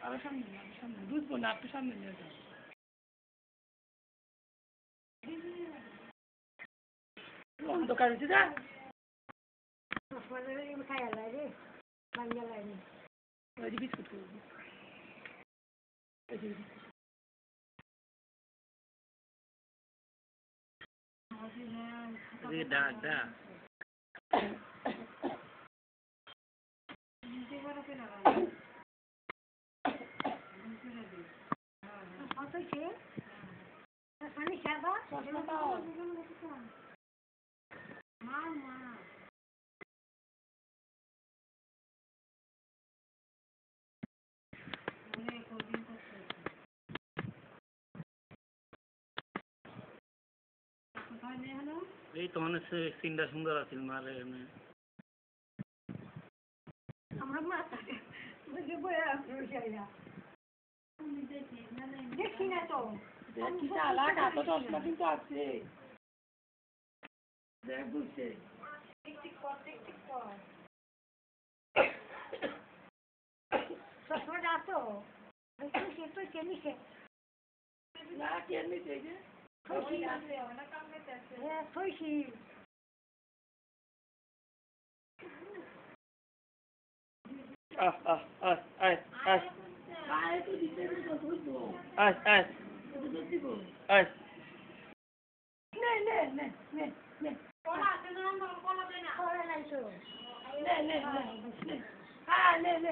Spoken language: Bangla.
আরো সামনে বুঝবো না একটু সামনে নিয়ে যাও অন্ধকার হয়েছে যা বিস্কুট করবো ডাক ডাক এই তো অনেক সিনটা সুন্দর আছে মারে দেখি না তো দেখি চালাক এত চশমা কিন্তু আছে দেখ বুঝছে চশমাটা আছো না কেমনিছে যে থইছি আয় আয় আয় আয় তো দিতে বুঝবো আয় আয় আয় নে নে নে নে নে কলা আছে না কলা দে না কলা লাইছো নে নে নে নে নে